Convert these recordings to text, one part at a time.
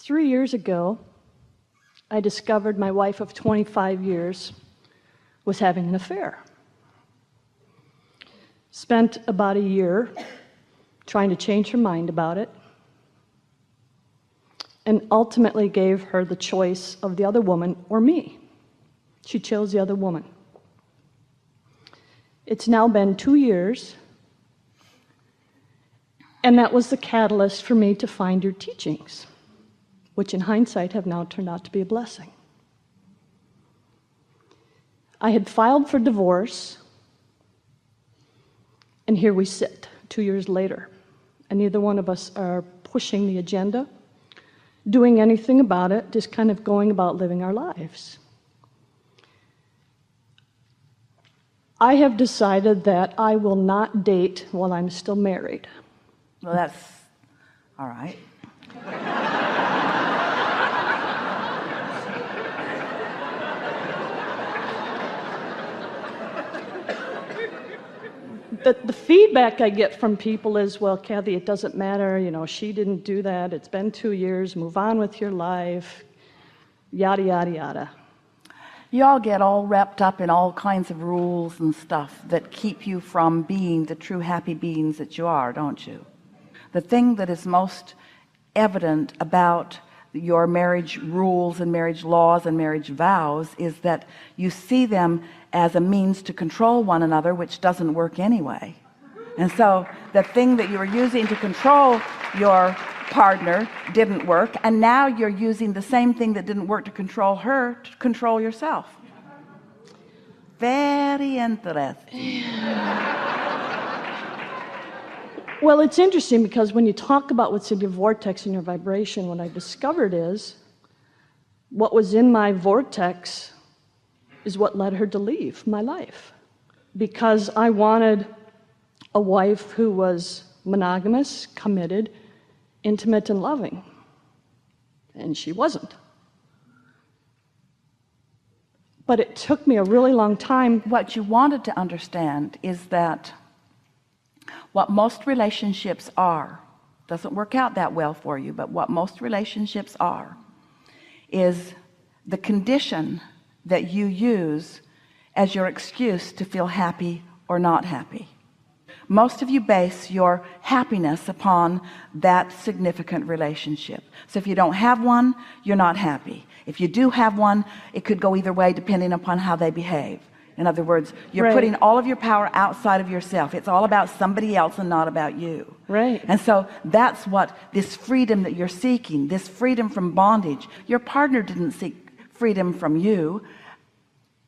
3 years ago, I discovered my wife of 25 years was having an affair. Spent about a year trying to change her mind about it, and ultimately gave her the choice of the other woman or me. She chose the other woman. It's now been 2 years, and that was the catalyst for me to find your teachings, which in hindsight have now turned out to be a blessing. I had filed for divorce, and here we sit 2 years later, and neither one of us are pushing the agenda, doing anything about it, just kind of going about living our lives. I have decided that I will not date while I'm still married. Well, that's all right. The feedback I get from people is, well, Kathy, it doesn't matter, she didn't do that, it's been 2 years, move on with your life, yada, yada, yada. You all get all wrapped up in all kinds of rules and stuff that keep you from being the true happy beings that you are, don't you? The thing that is most evident about your marriage rules and marriage laws and marriage vows is that you see them as a means to control one another, which doesn't work anyway. And so the thing that you were using to control your partner didn't work, and now you're using the same thing that didn't work to control her to control yourself. Very interesting. Well, it's interesting because when you talk about what's in your vortex and your vibration, what I discovered is what was in my vortex is what led her to leave my life, because I wanted a wife who was monogamous, committed, intimate, and loving, and she wasn't. But it took me a really long time. What you wanted to understand is that what most relationships are, doesn't work out that well for you, but what most relationships are is the condition that you use as your excuse to feel happy or not happy. Most of you base your happiness upon that significant relationship. So if you don't have one, you're not happy. If you do have one, it could go either way depending upon how they behave. In other words, you're Right. putting all of your power outside of yourself. It's all about somebody else and not about you. Right. And so that's what this freedom that you're seeking, this freedom from bondage. Your partner didn't seek freedom from you.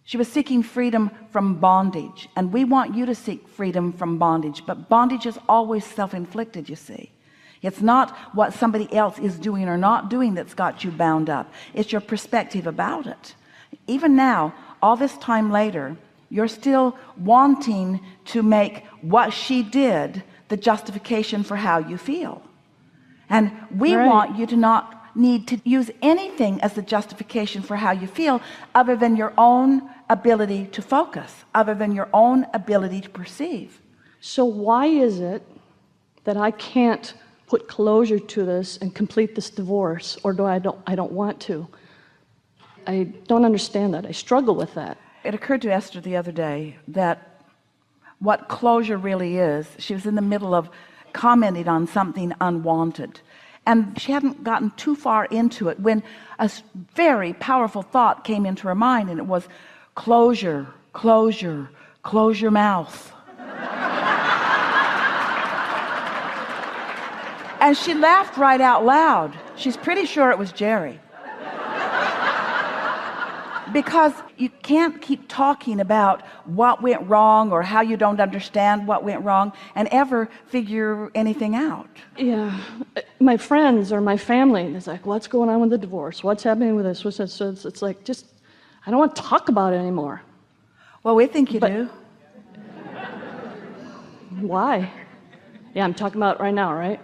She was seeking freedom from bondage, and we want you to seek freedom from bondage, but bondage is always self-inflicted, you see. It's not what somebody else is doing or not doing that's got you bound up. It's your perspective about it. Even now, all this time later, you're still wanting to make what she did the justification for how you feel. And we Right. want you to not need to use anything as the justification for how you feel other than your own ability to focus, other than your own ability to perceive. So why is it that I can't put closure to this and complete this divorce, or I don't want to? I don't understand that. I struggle with that. It occurred to Esther the other day that what closure really is, she was in the middle of commenting on something unwanted, and she hadn't gotten too far into it when a very powerful thought came into her mind, and it was closure, closure, close your mouth. And she laughed right out loud. She's pretty sure it was Jerry. Because you can't keep talking about what went wrong or how you don't understand what went wrong and ever figure anything out. Yeah, my friends or my family, it's like, what's going on with the divorce? What's happening with this? What's that? So it's like, just, I don't want to talk about it anymore. Well, we think you do. Why? Yeah, I'm talking about it right now, right?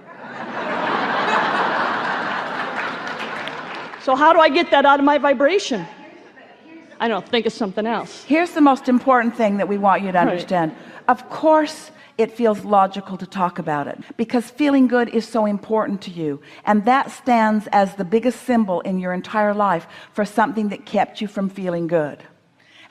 So how do I get that out of my vibration? I don't know, think of something else. Here's the most important thing that we want you to understand. Of course, it feels logical to talk about it, because feeling good is so important to you, and that stands as the biggest symbol in your entire life for something that kept you from feeling good.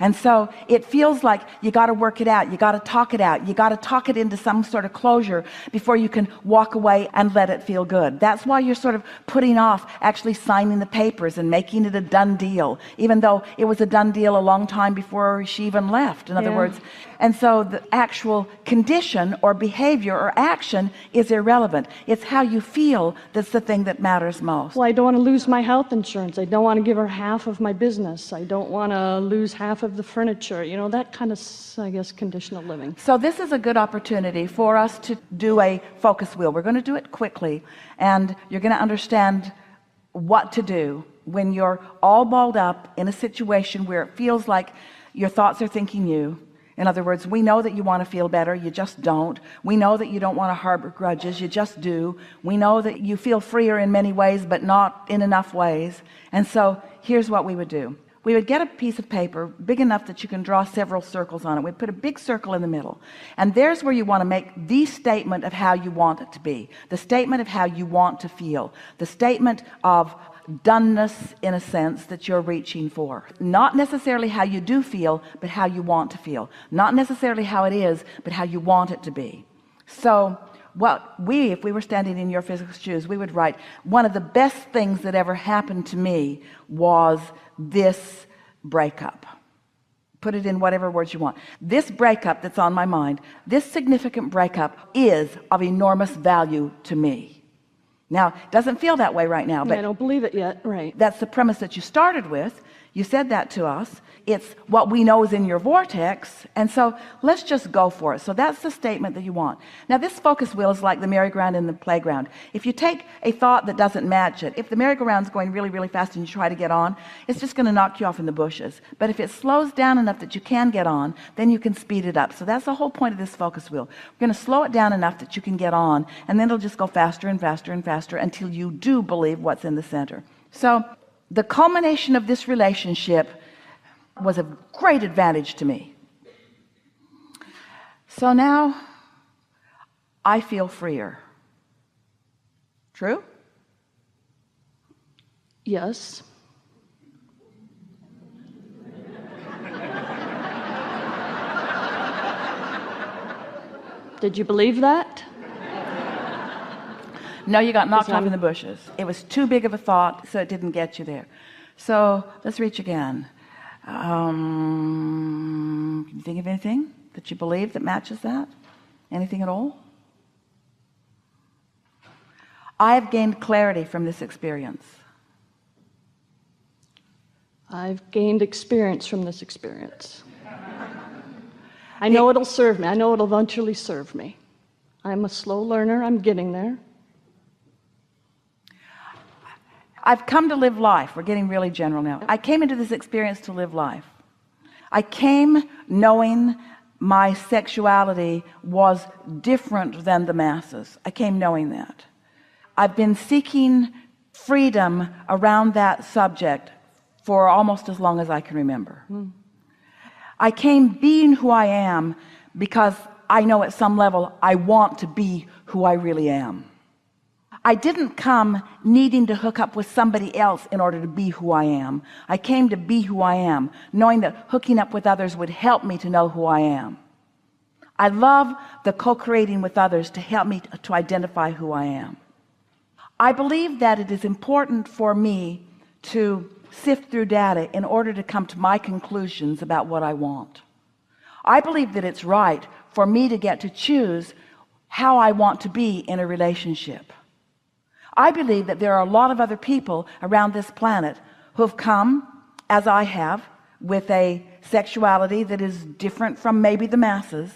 And so it feels like you got to work it out, you got to talk it out, you got to talk it into some sort of closure before you can walk away and let it feel good. That's why you're sort of putting off actually signing the papers and making it a done deal, even though it was a done deal a long time before she even left, in other words. And so the actual condition or behavior or action is irrelevant. It's how you feel that's the thing that matters most. Well, I don't want to lose my health insurance. I don't want to give her half of my business. I don't want to lose half of the furniture. You know, that kind of, I guess, conditional living. So this is a good opportunity for us to do a focus wheel. We're going to do it quickly, and you're going to understand what to do when you're all balled up in a situation where it feels like your thoughts are thinking you. In other words, we know that you want to feel better, you just don't. We know that you don't want to harbor grudges, you just do. We know that you feel freer in many ways, but not in enough ways. And so here's what we would do. We would get a piece of paper big enough that you can draw several circles on it. We'd put a big circle in the middle, and there's where you want to make the statement of how you want it to be, the statement of how you want to feel, the statement of doneness, in a sense, that you're reaching for. Not necessarily how you do feel, but how you want to feel. Not necessarily how it is, but how you want it to be. So if we were standing in your physical shoes, we would write, one of the best things that ever happened to me was this breakup. Put it in whatever words you want. This breakup that's on my mind, this significant breakup is of enormous value to me. Now, it doesn't feel that way right now, but I don't believe it yet, right? That's the premise that you started with. You said that to us. It's what we know is in your vortex, and so let's just go for it. So that's the statement that you want. Now, this focus wheel is like the merry-go-round in the playground. If you take a thought that doesn't match it, if the merry-go-round's going really, really fast and you try to get on, it's just going to knock you off in the bushes. But if it slows down enough that you can get on, then you can speed it up. So that's the whole point of this focus wheel. We're going to slow it down enough that you can get on, and then it'll just go faster and faster and faster until you do believe what's in the center. So the culmination of this relationship was a great advantage to me. So now I feel freer. True? Yes. Did you believe that? No, you got knocked off in the bushes. It was too big of a thought, so it didn't get you there. So let's reach again. Can you think of anything that you believe that matches that? Anything at all? I have gained clarity from this experience. I've gained experience from this experience. I know it'll serve me. I know it'll eventually serve me. I'm a slow learner. I'm getting there. I've come to live life. We're getting really general now. I came into this experience to live life. I came knowing my sexuality was different than the masses. I came knowing that. I've been seeking freedom around that subject for almost as long as I can remember. I came being who I am because I know at some level I want to be who I really am. I didn't come needing to hook up with somebody else in order to be who I am. I came to be who I am, knowing that hooking up with others would help me to know who I am. I love the co-creating with others to help me to identify who I am. I believe that it is important for me to sift through data in order to come to my conclusions about what I want. I believe that it's right for me to get to choose how I want to be in a relationship. I believe that there are a lot of other people around this planet who have come, as I have, with a sexuality that is different from maybe the masses,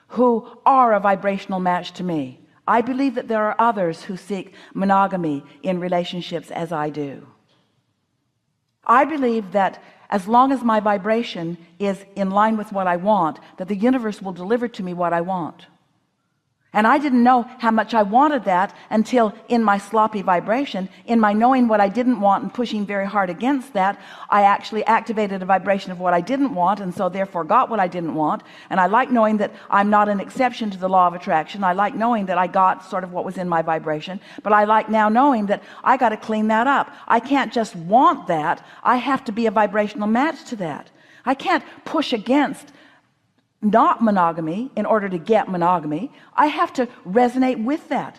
who are a vibrational match to me. I believe that there are others who seek monogamy in relationships as I do. I believe that as long as my vibration is in line with what I want, that the universe will deliver to me what I want. And I didn't know how much I wanted that until in my sloppy vibration, in my knowing what I didn't want and pushing very hard against that, I actually activated a vibration of what I didn't want, and so therefore got what I didn't want. And I like knowing that I'm not an exception to the law of attraction. I like knowing that I got sort of what was in my vibration, but I like now knowing that I got to clean that up. I can't just want that. I have to be a vibrational match to that. I can't push against not monogamy in order to get monogamy. I have to resonate with that.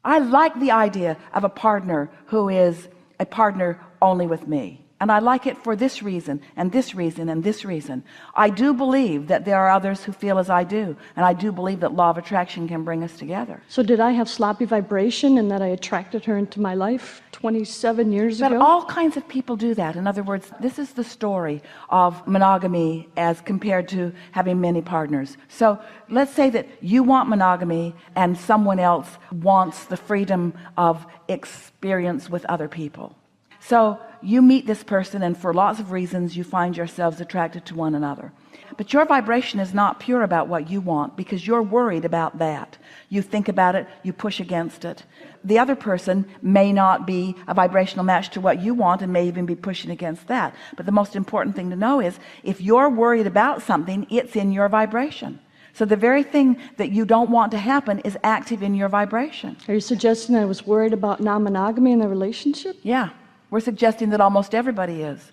I like the idea of a partner who is a partner only with me, and I like it for this reason and this reason and this reason. I do believe that there are others who feel as I do, and I do believe that law of attraction can bring us together. So did I have sloppy vibration and that I attracted her into my life 27 years ago? But all kinds of people do that. In other words, this is the story of monogamy as compared to having many partners. So let's say that you want monogamy and someone else wants the freedom of experience with other people. So you meet this person, and for lots of reasons you find yourselves attracted to one another, but your vibration is not pure about what you want because you're worried about that. You think about it, you push against it. The other person may not be a vibrational match to what you want and may even be pushing against that. But the most important thing to know is if you're worried about something, it's in your vibration. So the very thing that you don't want to happen is active in your vibration. Are you suggesting I was worried about non-monogamy in the relationship? Yeah, we're suggesting that almost everybody is.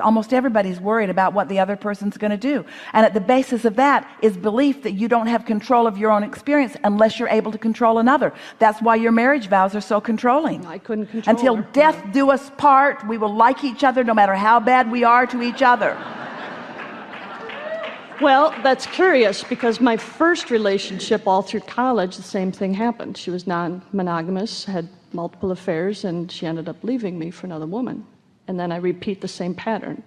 Almost everybody's worried about what the other person's going to do, and at the basis of that is belief that you don't have control of your own experience unless you're able to control another. That's why your marriage vows are so controlling. I couldn't control Until her. death do us part, we will like each other no matter how bad we are to each other. Well, that's curious because my first relationship all through college, the same thing happened. She was non-monogamous, had multiple affairs, and she ended up leaving me for another woman. And then I repeat the same pattern.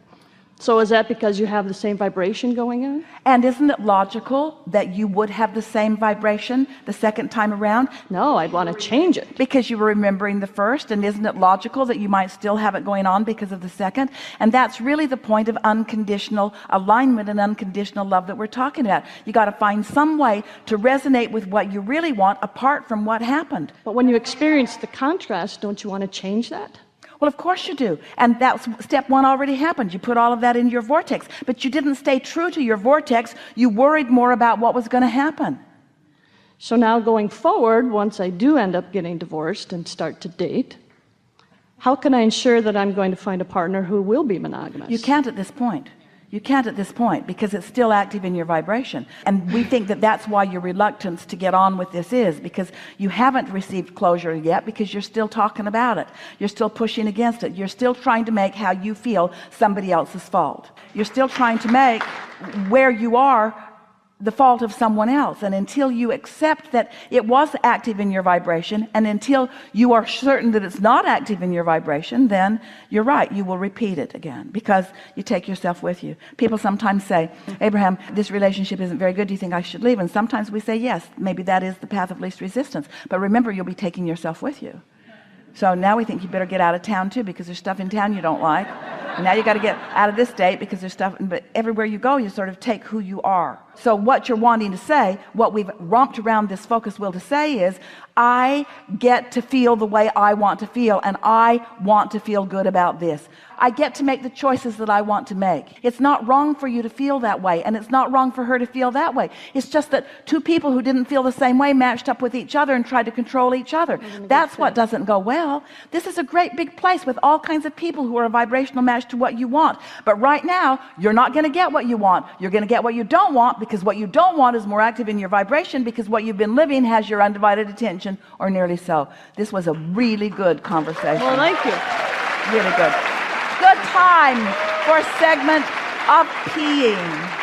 So is that because you have the same vibration going on? And isn't it logical that you would have the same vibration the second time around? No, I'd want to change it. Because you were remembering the first, and isn't it logical that you might still have it going on because of the second? And that's really the point of unconditional alignment and unconditional love that we're talking about. You got to find some way to resonate with what you really want apart from what happened. But when you experience the contrast, don't you want to change that? Well, of course you do. And that's step one already happened. You put all of that in your vortex, but you didn't stay true to your vortex. You worried more about what was going to happen. So now going forward, once I do end up getting divorced and start to date, how can I ensure that I'm going to find a partner who will be monogamous? You can't at this point. You can't at this point because it's still active in your vibration. And we think that that's why your reluctance to get on with this is because you haven't received closure yet because you're still talking about it. You're still pushing against it. You're still trying to make how you feel somebody else's fault. You're still trying to make where you are the fault of someone else. And until you accept that it was active in your vibration, and until you are certain that it's not active in your vibration, then you're right, you will repeat it again because you take yourself with you. People sometimes say, Abraham, this relationship isn't very good, do you think I should leave? And sometimes we say yes, maybe that is the path of least resistance, but remember, you'll be taking yourself with you. So now we think you better get out of town too because there's stuff in town you don't like. And now you got to get out of this state because there's stuff, but everywhere you go you sort of take who you are. So what you're wanting to say, what we've romped around this focus wheel to say is, I get to feel the way I want to feel, and I want to feel good about this. I get to make the choices that I want to make. It's not wrong for you to feel that way, and it's not wrong for her to feel that way. It's just that two people who didn't feel the same way matched up with each other and tried to control each other. That's what doesn't go well. This is a great big place with all kinds of people who are a vibrational match to what you want. But right now, you're not going to get what you want. You're going to get what you don't want because what you don't want is more active in your vibration because what you've been living has your undivided attention, or nearly so. This was a really good conversation. Well, thank you. Really good. Good time for a segment of peeing.